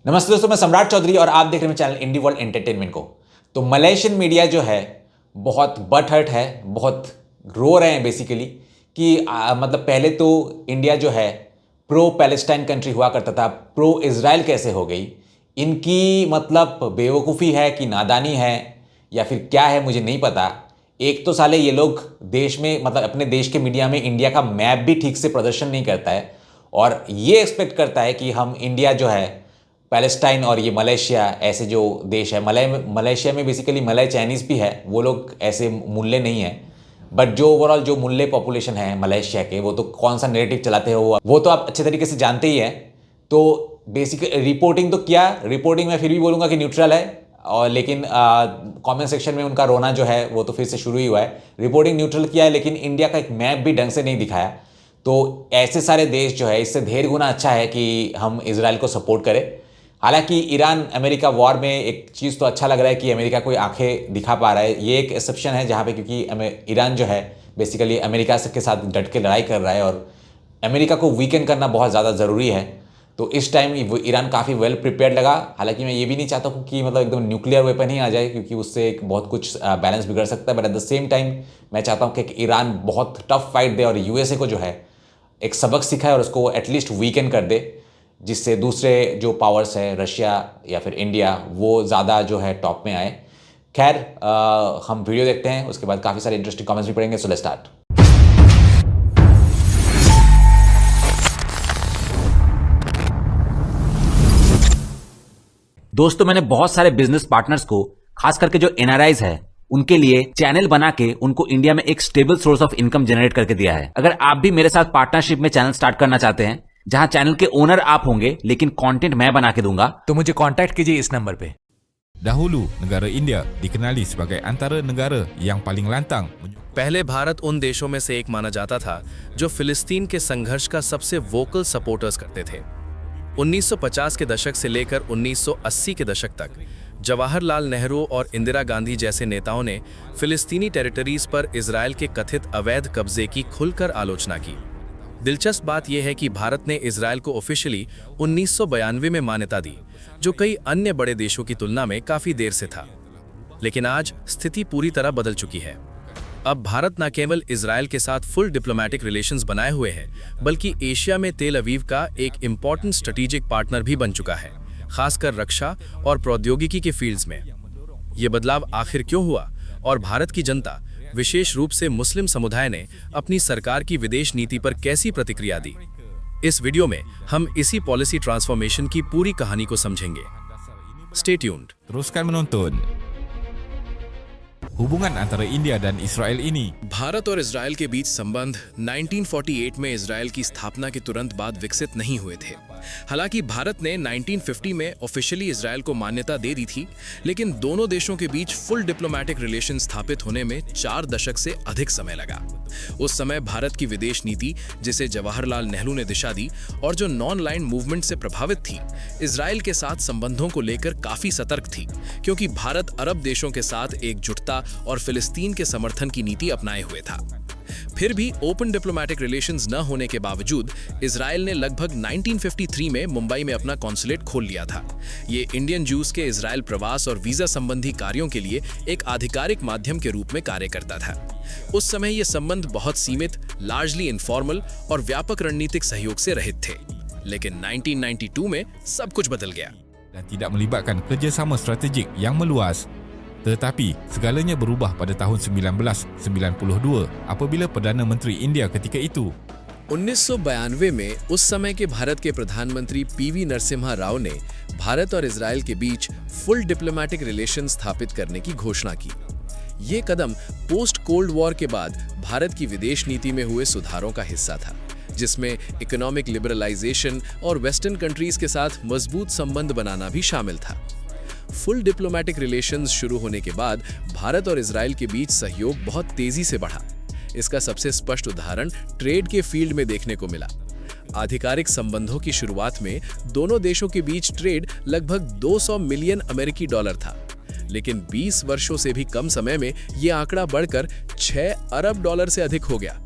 नमस्ते दोस्तों, मैं सम्राट चौधरी और आप देख रहे हैं चैनल इंडी वर्ल्ड एंटरटेनमेंट को। तो मलेशियन मीडिया जो है बहुत बट हर्ट है, बहुत रो रहे हैं बेसिकली कि मतलब पहले तो इंडिया जो है प्रो पैलेस्टाइन कंट्री हुआ करता था, प्रो इजराइल कैसे हो गई। इनकी मतलब बेवकूफ़ी है कि नादानी है या फिर क्या है, मुझे नहीं पता। एक तो साले ये लोग देश में मतलब अपने देश के मीडिया में इंडिया का मैप भी ठीक से प्रदर्शन नहीं करता है और ये एक्सपेक्ट करता है कि हम इंडिया जो है पैलेस्टाइन और ये मलेशिया ऐसे जो देश है, मलेशिया में बेसिकली मलय चाइनीज़ भी है, वो लोग ऐसे मुल्ले नहीं हैं। बट जो ओवरऑल जो मुल्ले पॉपुलेशन है मलेशिया के, वो तो कौन सा नैरेटिव चलाते हैं वो तो आप अच्छे तरीके से जानते ही हैं। तो बेसिक रिपोर्टिंग तो क्या, रिपोर्टिंग मैं फिर भी बोलूँगा कि न्यूट्रल है, और लेकिन कमेंट सेक्शन में उनका रोना जो है वो तो फिर से शुरू ही हुआ है। रिपोर्टिंग न्यूट्रल किया है लेकिन इंडिया का एक मैप भी ढंग से नहीं दिखाया। तो ऐसे सारे देश जो है इससे ढेर गुना अच्छा है कि हम इजराइल को सपोर्ट करें। हालांकि ईरान अमेरिका वॉर में एक चीज़ तो अच्छा लग रहा है कि अमेरिका कोई आंखें दिखा पा रहा है। ये एक एक्सेप्शन है जहाँ पे, क्योंकि ईरान जो है बेसिकली अमेरिका के साथ डट के लड़ाई कर रहा है और अमेरिका को वीकन करना बहुत ज़्यादा ज़रूरी है। तो इस टाइम ईरान काफ़ी वेल प्रिपेयर्ड लगा। हालांकि मैं ये भी नहीं चाहता हूँ कि मतलब एकदम न्यूक्लियर वेपन ही आ जाए, क्योंकि उससे एक बहुत कुछ बैलेंस बिगड़ सकता है। But at the same time मैं चाहता हूँ कि ईरान बहुत टफ फाइट दे और यूएसए को जो है एक सबक सिखाए और उसको एटलीस्ट वीकन कर दे, जिससे दूसरे जो पावर्स है रशिया या फिर इंडिया वो ज़्यादा जो है टॉप में आए। खैर हम वीडियो देखते हैं, उसके बाद काफ़ी सारे इंटरेस्टिंग कमेंट्स भी पढ़ेंगे। So let's start. दोस्तों, मैंने बहुत सारे बिजनेस पार्टनर्स को, खास करके जो एनआरआईज है, उनके लिए चैनल बना के उनको इंडिया में एक stable source of income generate करके दिया है। अगर आप भी मेरे साथ पार्टनरशिप में चैनल स्टार्ट करना चाहते हैं, जहां चैनल के ओनर आप होंगे लेकिन कंटेंट मैं बना के दूंगा, तो मुझे कांटेक्ट कीजिए इस नंबर पे। Dahulu, negara India dikenali sebagai antara negara yang paling lantang. पहले भारत उन देशों में से एक माना जाता था जो फिलिस्तीन के संघर्ष का सबसे वोकल सपोर्टर्स करते थे। 1950 के दशक से लेकर 1980 के दशक तक जवाहरलाल नेहरू और इंदिरा गांधी जैसे नेताओं ने फिलिस्तीनी टेरिटरीज पर इजराइल के कथित अवैध कब्जे की खुलकर आलोचना की। दिलचस्प बात यह है कि भारत ने इजराइल को ऑफिशियली 1992 में मान्यता दी, जो कई अन्य बड़े देशों की तुलना में काफी देर से था। लेकिन आज स्थिति पूरी तरह बदल चुकी है। अब भारत न केवल इजराइल के साथ फुल डिप्लोमेटिक रिलेशंस बनाए हुए है, बल्कि एशिया में तेल अवीव का एक इम्पॉर्टेंट स्ट्रेटेजिक पार्टनर भी बन चुका है, खासकर रक्षा और प्रौद्योगिकी के फील्ड्स में। ये बदलाव आखिर क्यों हुआ और भारत की जनता, विशेष रूप से मुस्लिम समुदाय ने अपनी सरकार की विदेश नीति पर कैसी प्रतिक्रिया दी? इस वीडियो में हम इसी पॉलिसी ट्रांसफॉर्मेशन की पूरी कहानी को समझेंगे। Stay tuned. Teruskan menonton. Hubungan antara India dan Israel ini. Bharat और इजराइल के बीच संबंध 1948 में इजराइल की स्थापना के तुरंत बाद विकसित नहीं हुए थे। हालांकि भारत ने 1950 में ऑफिशियली इजराइल को मान्यता दे दी थी, लेकिन दोनों देशों के बीच फुल डिप्लोमेटिक रिलेशन स्थापित होने में 4 दशक से अधिक समय लगा। उस समय भारत की विदेश नीति, जिसे जवाहरलाल नेहरू ने दिशा दी और जो नॉन लाइन मूवमेंट से प्रभावित थी, इजराइल के साथ संबंधों को लेकर काफी सतर्क थी, क्योंकि भारत अरब देशों के साथ एकजुटता और फिलिस्तीन के समर्थन की नीति अपनाए हुए था। फिर भी ओपन डिप्लोमेटिक रिलेशंस न होने के बावजूद इजराइल ने लगभग 1953 में मुंबई में अपना कॉन्सुलेट खोल लिया था। ये इंडियन जूस के इजराइल प्रवास और वीजा संबंधी कार्यों के लिए एक आधिकारिक माध्यम के रूप में कार्य करता था। उस समय ये संबंध बहुत सीमित, लार्जली इनफॉर्मल और व्यापक रणनीतिक सहयोग से रहित थे। लेकिन 1992 में सब कुछ बदल गया। Dan tidak melibatkan kerjasama strategik yang meluas. Tetapi segalanya berubah pada tahun 1992 apabila Perdana Menteri India ketika itu 1992 में उस समय के भारत के प्रधानमंत्री पीवी नरसिम्हा राव ने भारत और इजराइल के बीच फुल डिप्लोमेटिक रिलेशन स्थापित करने की घोषणा की। ये कदम पोस्ट कोल्ड वॉर के बाद भारत की विदेश नीति में हुए सुधारों का हिस्सा था, जिसमें इकोनॉमिक लिबरलाइजेशन और वेस्टर्न कंट्रीज के साथ मजबूत संबंध बनाना भी शामिल था। फुल डिप्लोमेटिक रिलेशंस शुरू होने के बाद भारत और इजराइल के बीच सहयोग बहुत तेजी से बढ़ा। इसका सबसे स्पष्ट उदाहरण ट्रेड के फील्ड में देखने को मिला। आधिकारिक संबंधों की शुरुआत में दोनों देशों के बीच ट्रेड लगभग 200 मिलियन अमेरिकी डॉलर था, लेकिन 20 वर्षों से भी कम समय में यह आंकड़ा बढ़कर 6 अरब डॉलर से अधिक हो गया।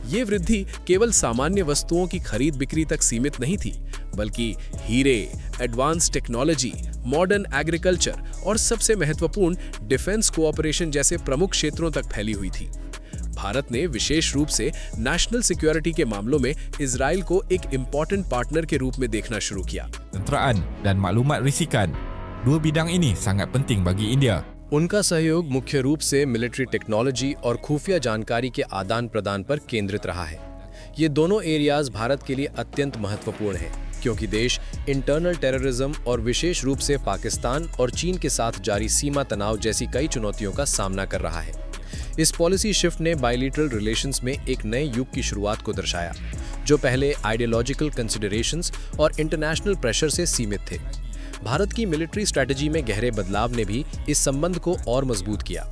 ये वृद्धि केवल सामान्य वस्तुओं की खरीद बिक्री तक सीमित नहीं थी, बल्कि हीरे, एडवांस टेक्नोलॉजी, मॉडर्न एग्रीकल्चर और सबसे महत्वपूर्ण डिफेंस कोऑपरेशन जैसे प्रमुख क्षेत्रों तक फैली हुई थी। भारत ने विशेष रूप से नेशनल सिक्योरिटी के मामलों में इजराइल को एक इम्पोर्टेंट पार्टनर के रूप में देखना शुरू किया। Tenteraan dan maklumat risikan, dua bidang ini sangat penting bagi India. उनका सहयोग मुख्य रूप से मिलिट्री टेक्नोलॉजी और खुफिया जानकारी के आदान प्रदान पर केंद्रित रहा है। ये दोनों एरियाज भारत के लिए अत्यंत महत्वपूर्ण हैं, क्योंकि देश इंटरनल टेररिज्म और विशेष रूप से पाकिस्तान और चीन के साथ जारी सीमा तनाव जैसी कई चुनौतियों का सामना कर रहा है। इस पॉलिसी शिफ्ट ने बायलैटरल रिलेशंस में एक नए युग की शुरुआत को दर्शाया, जो पहले आइडियोलॉजिकल कंसिडरेशंस और इंटरनेशनल प्रेशर से सीमित थे। भारत की मिलिट्री स्ट्रैटेजी में गहरे बदलाव ने भी इस संबंध को और मजबूत किया।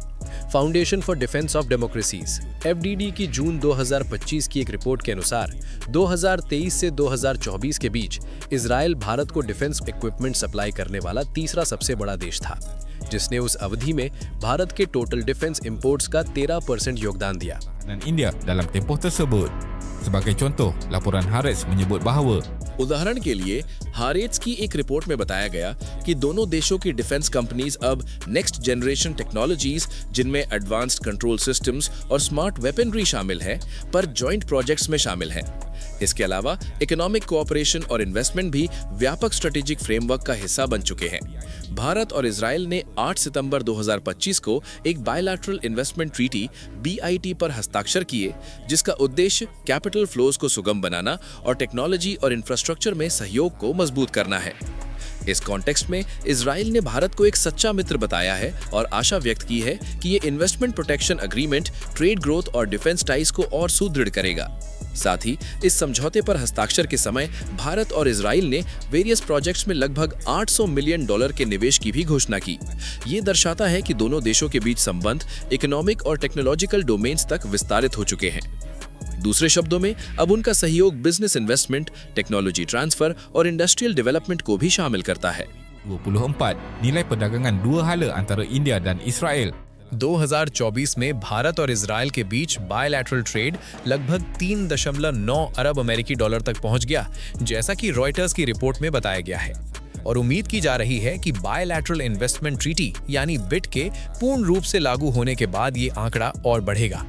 Foundation for defence of democracies (FDD) की जून 2025 की एक रिपोर्ट के अनुसार 2023 से 2024 के बीच इजराइल भारत को डिफेंस इक्विपमेंट सप्लाई करने वाला तीसरा सबसे बड़ा देश था, जिसने उस अवधि में भारत के टोटल डिफेंस इंपोर्ट्स का 13% योगदान दिया। Dan India dalam tempoh tersebut. Sebagai contoh, laporan Haaretz menyebut bahawa उदाहरण के लिए हारेट्स की एक रिपोर्ट में बताया गया कि दोनों देशों की डिफेंस कंपनीज अब नेक्स्ट जनरेशन टेक्नोलॉजीज, जिनमें एडवांस्ड कंट्रोल सिस्टम्स और स्मार्ट वेपनरी शामिल है, पर जॉइंट प्रोजेक्ट्स में शामिल हैं। इसके अलावा इकोनॉमिक कोऑपरेशन और इन्वेस्टमेंट भी व्यापक स्ट्रेटेजिक फ्रेमवर्क का हिस्सा बन चुके हैं। भारत और इजराइल ने 8 सितंबर 2025 को एक बायलैटरल इन्वेस्टमेंट ट्रीटी (BIT) पर हस्ताक्षर किए, जिसका उद्देश्य कैपिटल फ्लोज को सुगम बनाना और टेक्नोलॉजी और इंफ्रास्ट्रक्चर में सहयोग को मजबूत करना है। इस कॉन्टेक्स्ट में इजराइल ने भारत को एक सच्चा मित्र बताया है और आशा व्यक्त की है कि ये investment protection agreement trade growth और डिफेंस टाइज को और सुदृढ़ करेगा। साथ ही इस समझौते पर हस्ताक्षर के समय भारत और इजराइल ने वेरियस प्रोजेक्ट्स में लगभग $800 मिलियन के निवेश की भी घोषणा की। ये दर्शाता है कि दोनों देशों के बीच संबंध इकोनॉमिक और टेक्नोलॉजिकल डोमेन्स तक विस्तारित हो चुके हैं। दूसरे शब्दों में अब उनका सहयोग बिजनेस इन्वेस्टमेंट, टेक्नोलॉजी ट्रांसफर और इंडस्ट्रियल डेवलपमेंट को भी शामिल करता है। 24 nilai perdagangan dua hala antara India dan Israel 2024 में भारत और इजराइल के बीच बायलैटरल ट्रेड लगभग 3.9 अरब अमेरिकी डॉलर तक पहुंच गया, जैसा कि रॉयटर्स की रिपोर्ट में बताया गया है। और उम्मीद की जा रही है कि बायलैटरल इन्वेस्टमेंट ट्रीटी यानी बिट के पूर्ण रूप से लागू होने के बाद ये आंकड़ा और बढ़ेगा।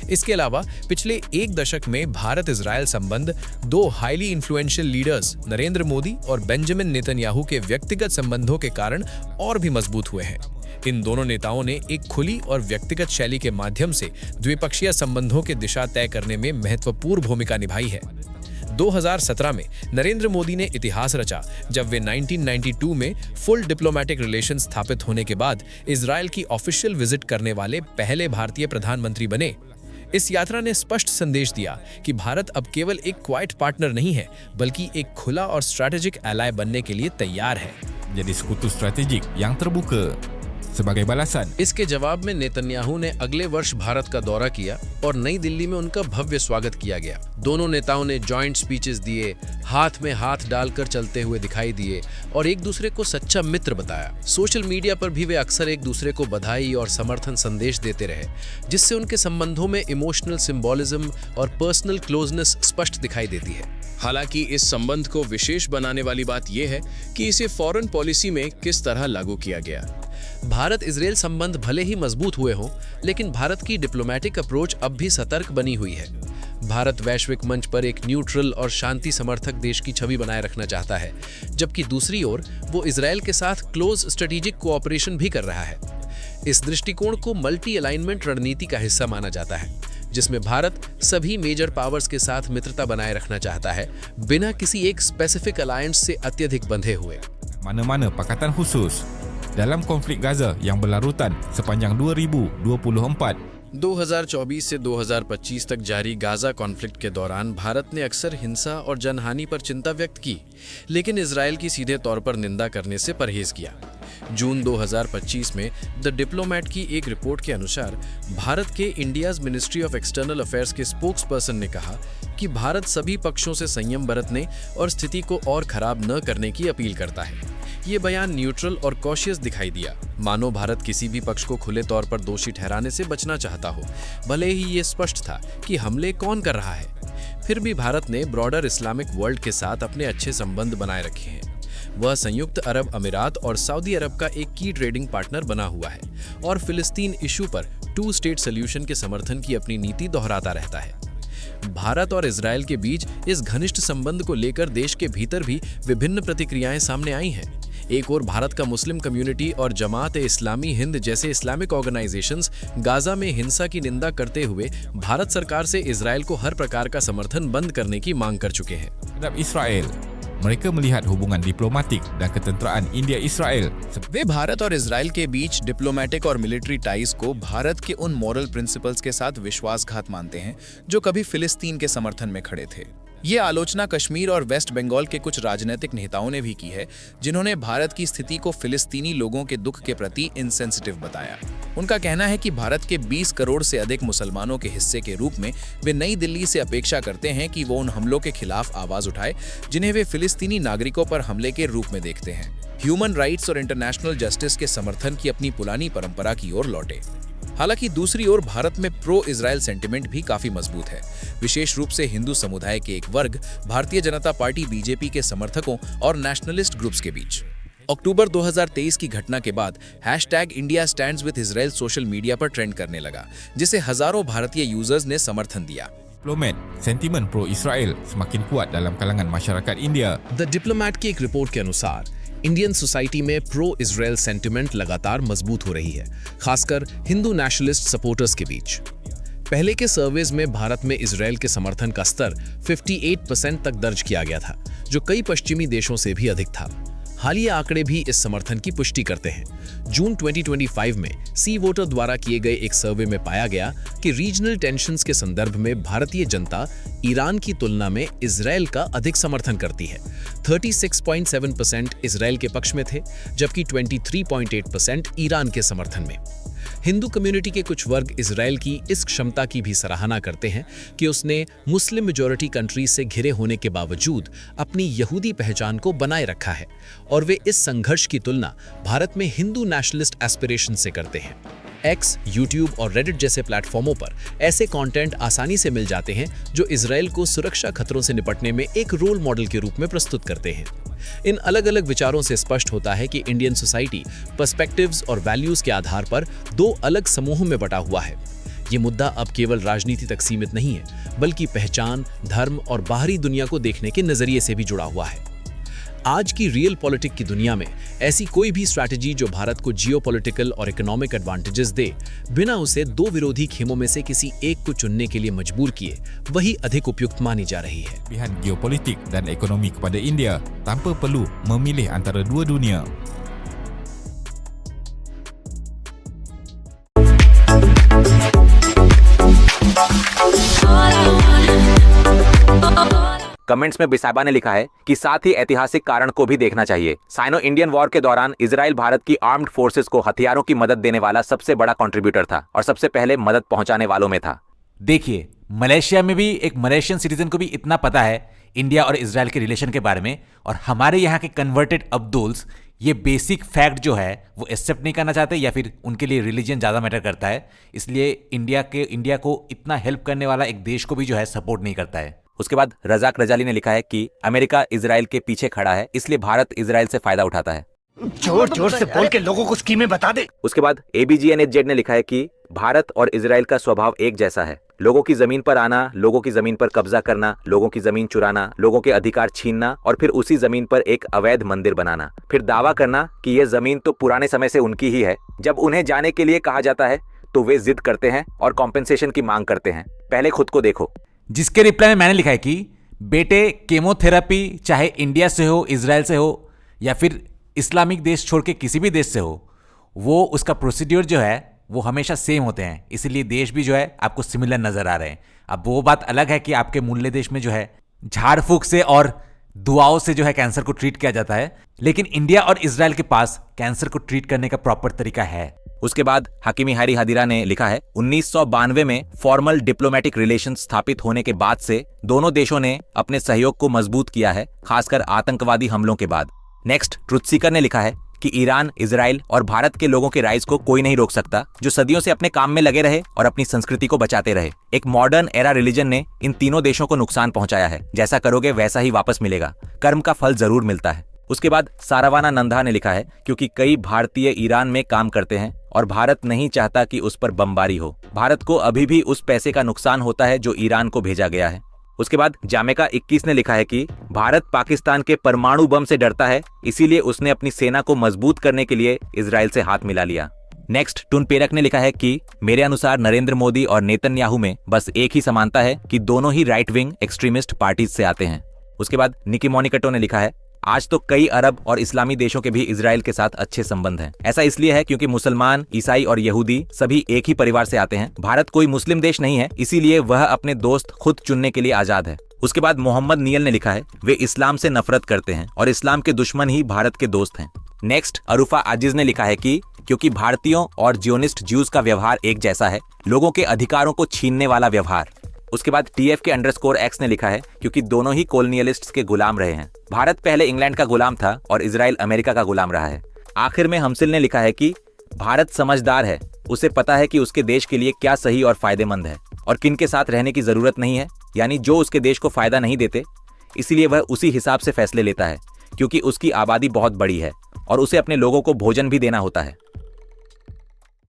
इसके अलावा पिछले एक दशक में भारत इजराइल संबंध दो highly influential leaders Narendra Modi और बेंजामिन नेतन्याहू के व्यक्तिगत संबंधों के कारण और भी मजबूत हुए हैं। इन दोनों नेताओं ने एक खुली और व्यक्तिगत शैली के माध्यम से द्विपक्षीय संबंधों की दिशा तय करने में महत्वपूर्ण भूमिका निभाई है। 2017 में नरेंद्र मोदी ने इतिहास रचा, जब वे 1992 में फुल डिप्लोमेटिक रिलेशन स्थापित होने के बाद इजराइल की ऑफिशियल विजिट करने वाले पहले भारतीय प्रधानमंत्री बने। इस यात्रा ने स्पष्ट संदेश दिया कि भारत अब केवल एक क्वाइट पार्टनर नहीं है, बल्कि एक खुला और स्ट्रैटेजिक एलाय बनने के लिए तैयार है। jadi sekutu strategik yang terbuka. Sebagai balasan, इसके जवाब में नेतन्याहू ने अगले वर्ष भारत का दौरा किया और नई दिल्ली में उनका भव्य स्वागत किया गया। दोनों नेताओं ने जॉइंट स्पीचेस दिए, हाथ में हाथ डालकर चलते हुए दिखाई दिए और एक दूसरे को सच्चा मित्र बताया। सोशल मीडिया पर भी वे अक्सर एक दूसरे को बधाई और समर्थन संदेश देते रहे, जिससे उनके संबंधों में इमोशनल सिंबॉलिज्म और पर्सनल क्लोजनेस स्पष्ट दिखाई देती है। हालांकि इस संबंध को विशेष बनाने वाली बात यह है कि इसे फॉरेन पॉलिसी में किस तरह लागू किया गया। भारत इजराइल संबंध भले ही मजबूत हुए हों, लेकिन भारत की डिप्लोमेटिक अप्रोच अब भी सतर्क बनी हुई है। भारत वैश्विक मंच पर एक न्यूट्रल और शांति समर्थक देश की छवि बनाए रखना चाहता है, जबकि दूसरी ओर वो इजराइल के साथ क्लोज स्ट्रेटेजिक कोऑपरेशन भी कर रहा है। इस दृष्टिकोण को मल्टी अलाइनमेंट रणनीति का हिस्सा माना जाता है, जिसमें भारत सभी मेजर पावर्स के साथ मित्रता बनाए रखना चाहता है, बिना किसी एक स्पेसिफिक अलायंस से अत्यधिक बंधे हुए। mana-mana pakatan khusus dalam konflik Gaza yang berlarutan sepanjang 2024. 2024 से 2025 तक जारी गाजा कॉन्फ्लिक्ट के दौरान भारत ने अक्सर हिंसा और जनहानि पर चिंता व्यक्त की, लेकिन इजराइल की सीधे तौर पर निंदा करने से परहेज किया। जून 2025 में द डिप्लोमैट की एक रिपोर्ट के अनुसार भारत के India's ministry of external affairs के स्पोक्स पर्सन ने कहा कि भारत सभी पक्षों से संयम बरतने और स्थिति को और खराब न करने की अपील करता है। ये बयान न्यूट्रल और कॉशियस दिखाई दिया, मानो भारत किसी भी पक्ष को खुले तौर पर दोषी ठहराने से बचना चाहता हो, भले ही ये स्पष्ट था कि हमले कौन कर रहा है। फिर भी भारत ने ब्रॉडर इस्लामिक वर्ल्ड के साथ अपने अच्छे संबंध बनाए रखे हैं। वह संयुक्त अरब अमीरात और सऊदी अरब का एक की ट्रेडिंग पार्टनर बना हुआ है और फिलिस्तीन इशू पर 2 स्टेट सॉल्यूशन के समर्थन की अपनी नीति दोहराता रहता है। भारत और इजरायल के बीच इस घनिष्ठ संबंध को लेकर देश के भीतर भी विभिन्न प्रतिक्रियाएं सामने आई हैं। एक ओर भारत का मुस्लिम कम्युनिटी और जमात-ए-इस्लामी हिंद जैसे इस्लामिक ऑर्गेनाइजेशंस गाजा में हिंसा की निंदा करते हुए भारत सरकार से इजरायल को हर प्रकार का समर्थन बंद करने की मांग कर चुके हैं। Terhadap Israel, mereka melihat hubungan diplomatik dan ketenteraan India-Israel. वे भारत और इजरायल के बीच डिप्लोमेटिक और मिलिट्री टाइज को भारत के उन मॉरल प्रिंसिपल्स के साथ विश्वासघात मानते हैं जो कभी फिलिस्तीन के समर्थन में खड़े थे। ये आलोचना कश्मीर और वेस्ट बंगाल के कुछ राजनीतिक नेताओं ने भी की है, जिन्होंने भारत की स्थिति को फिलिस्तीनी लोगों के दुख के प्रति इनसेंसिटिव बताया। उनका कहना है कि भारत के 20 करोड़ से अधिक मुसलमानों के हिस्से के रूप में वे नई दिल्ली से अपेक्षा करते हैं कि वो उन हमलों के खिलाफ आवाज उठाए जिन्हें वे फिलिस्तीनी नागरिकों पर हमले के रूप में देखते हैं। ह्यूमन राइट्स और इंटरनेशनल जस्टिस के समर्थन की अपनी पुरानी परंपरा की ओर लौटे। हालांकि दूसरी ओर भारत में प्रो इजरायल सेंटिमेंट भी काफी मजबूत है, विशेष रूप से हिंदू समुदाय के एक वर्ग, भारतीय जनता पार्टी बीजेपी के समर्थकों और नेशनलिस्ट ग्रुप्स के बीच। अक्टूबर 2023 की घटना के बाद #India stands with Israel social media पर ट्रेंड करने लगा, जिसे हजारों भारतीय यूजर्स ने समर्थन दिया। Diplomat, sentimen pro-Israel semakin kuat dalam kalangan masyarakat India. The diplomat की एक रिपोर्ट के अनुसार इंडियन सोसाइटी में प्रो इजरायल सेंटिमेंट लगातार मजबूत हो रही है, खासकर हिंदू नेशनलिस्ट सपोर्टर्स के बीच। पहले के सर्वेज में भारत में इजरायल के समर्थन का स्तर 58% तक दर्ज किया गया था, जो कई पश्चिमी देशों से भी अधिक था। हालिया आंकड़े भी इस समर्थन की पुष्टि करते हैं। जून 2025 में सी वोटर द्वारा किए गए एक सर्वे में पाया गया कि रीजनल टेंशन्स के संदर्भ में भारतीय जनता ईरान की तुलना में इजरायल का अधिक समर्थन करती है। 36.7% इजरायल के पक्ष में थे, जबकि 23.8% ईरान के समर्थन में। हिंदू कम्युनिटी के कुछ वर्ग इजरायल की इस क्षमता की भी सराहना करते हैं कि उसने मुस्लिम मेजॉरिटी कंट्रीज से घिरे होने के बावजूद अपनी यहूदी पहचान को बनाए रखा है, और वे इस संघर्ष की तुलना भारत में हिंदू नेशनलिस्ट एस्पिरेशन से करते हैं। एक्स, यूट्यूब और रेडिट जैसे प्लेटफॉर्मों पर ऐसे कंटेंट आसानी से मिल जाते हैं जो इजरायल को सुरक्षा खतरों से निपटने में एक रोल मॉडल के रूप में प्रस्तुत करते हैं। इन अलग अलग विचारों से स्पष्ट होता है कि इंडियन सोसाइटी पर्सपेक्टिव्स और वैल्यूज के आधार पर 2 अलग समूहों में बटा हुआ है। ये मुद्दा अब केवल राजनीति तक सीमित नहीं है, बल्कि पहचान, धर्म और बाहरी दुनिया को देखने के नजरिए से भी जुड़ा हुआ है। आज की रियल पॉलिटिक की दुनिया में ऐसी कोई भी स्ट्रैटेजी जो भारत को जियोपॉलिटिकल और इकोनॉमिक एडवांटेजेस दे, बिना उसे 2 विरोधी खेमों में से किसी एक को चुनने के लिए मजबूर किए, वही अधिक उपयुक्त मानी जा रही है। Pilihan geopolitik dan ekonomi kepada India tanpa perlu memilih antara dua dunia. Comments में बिसाबा ने लिखा है कि साथ ही ऐतिहासिक कारण को भी देखना चाहिए। साइनो इंडियन वॉर के दौरान इजराइल भारत की आर्म्ड फोर्सेस को हथियारों की मदद देने वाला सबसे बड़ा कंट्रीब्यूटर था और सबसे पहले मदद पहुंचाने वालों में था। देखिए, मलेशिया में भी एक मलेशियन सिटीजन को भी इतना पता है इंडिया और इजराइल के रिलेशन के बारे में, और हमारे यहाँ के कन्वर्टेड अब्दुल्स ये बेसिक फैक्ट जो है वो एक्सेप्ट नहीं करना चाहते, या फिर उनके लिए रिलीजन ज़्यादा मैटर करता है। इसलिए इंडिया को इतना हेल्प करने वाला एक देश को भी जो है सपोर्ट नहीं करता है। उसके बाद रजाक रजाली ने लिखा है कि अमेरिका इजराइल के पीछे खड़ा है, इसलिए भारत इजराइल से फायदा उठाता है। जोर जोर से बोल के लोगों को स्कीमें बता दे। उसके बाद ABGNHZ ने लिखा है कि भारत और इजराइल का स्वभाव एक जैसा है। लोगों की जमीन पर आना, लोगों की जमीन पर कब्जा करना, लोगों की जमीन चुराना, लोगों के अधिकार छीनना और फिर उसी जमीन पर एक अवैध मंदिर बनाना, फिर दावा करना कि यह जमीन तो पुराने समय से उनकी ही है। जब उन्हें जाने के लिए कहा जाता है तो वे जिद करते हैं और कॉम्पेंसेशन की मांग करते हैं। पहले खुद को देखो। जिसके रिप्लाई में मैंने लिखा है कि बेटे, केमोथेरेपी चाहे इंडिया से हो, इजराइल से हो या फिर इस्लामिक देश छोड़ के किसी भी देश से हो, वो उसका प्रोसीड्यूर जो है वो हमेशा सेम होते हैं, इसीलिए देश भी जो है आपको सिमिलर नजर आ रहे हैं। अब वो बात अलग है कि आपके मूल्य देश में जो है झाड़ फूक से और दुआओं से जो है कैंसर को ट्रीट किया जाता है, लेकिन इंडिया और इजराइल के पास कैंसर को ट्रीट करने का प्रॉपर तरीका है। उसके बाद हकीमी हैरी हदीरा ने लिखा है 1992 में फॉर्मल डिप्लोमेटिक रिलेशन स्थापित होने के बाद से दोनों देशों ने अपने सहयोग को मजबूत किया है, खासकर आतंकवादी हमलों के बाद। नेक्स्ट ट्रुथ सीकर ने लिखा है कि ईरान, इजराइल और भारत के लोगों के राइज को कोई नहीं रोक सकता, जो सदियों से अपने काम में लगे रहे और अपनी संस्कृति को बचाते रहे। एक मॉडर्न एरा रिलीजन ने इन तीनों देशों को नुकसान पहुंचाया है। जैसा करोगे वैसा ही वापस मिलेगा। कर्म का फल जरूर मिलता है। उसके बाद सारावाना नंदा ने लिखा है क्योंकि कई भारतीय ईरान में काम करते हैं और भारत नहीं चाहता कि उस पर बमबारी हो। भारत को अभी भी उस पैसे का नुकसान होता है जो ईरान को भेजा गया है। उसके बाद जामेका 21 ने लिखा है कि भारत पाकिस्तान के परमाणु बम से डरता है, इसीलिए उसने अपनी सेना को मजबूत करने के लिए इजराइल से हाथ मिला लिया। नेक्स्ट टुनपेरक ने लिखा है कि मेरे अनुसार नरेंद्र मोदी और नेतन्याहू में बस एक ही समानता है कि दोनों ही राइट विंग एक्सट्रीमिस्ट पार्टीज से आते हैं। उसके बाद निकी मोनिकटो ने लिखा है आज तो कई अरब और इस्लामी देशों के भी इजराइल के साथ अच्छे संबंध हैं। ऐसा इसलिए है क्योंकि मुसलमान, ईसाई और यहूदी सभी एक ही परिवार से आते हैं। भारत कोई मुस्लिम देश नहीं है, इसीलिए वह अपने दोस्त खुद चुनने के लिए आजाद है। उसके बाद मोहम्मद नियल ने लिखा है वे इस्लाम से नफरत करते हैं और इस्लाम के दुश्मन ही भारत के दोस्त हैं। नेक्स्ट अरूफा आजिज ने लिखा है कि क्योंकि भारतीयों और जियोनिस्ट ज्यूज का व्यवहार एक जैसा है, लोगों के अधिकारों को छीनने वाला व्यवहार। उसके बाद TFK_X ने लिखा है क्योंकि दोनों ही कॉलोनियलिस्ट्स के गुलाम रहे हैं। भारत पहले इंग्लैंड का गुलाम था और इजराइल अमेरिका का गुलाम रहा है। आखिर में हमसिल ने लिखा है कि भारत समझदार है, उसे पता है कि उसके देश के लिए क्या सही और फायदेमंद है और किन के साथ रहने की जरूरत नहीं है, यानी जो उसके देश को फायदा नहीं देते, इसीलिए वह उसी हिसाब से फैसले लेता है क्योंकि उसकी आबादी बहुत बड़ी है और उसे अपने लोगों को भोजन भी देना होता है।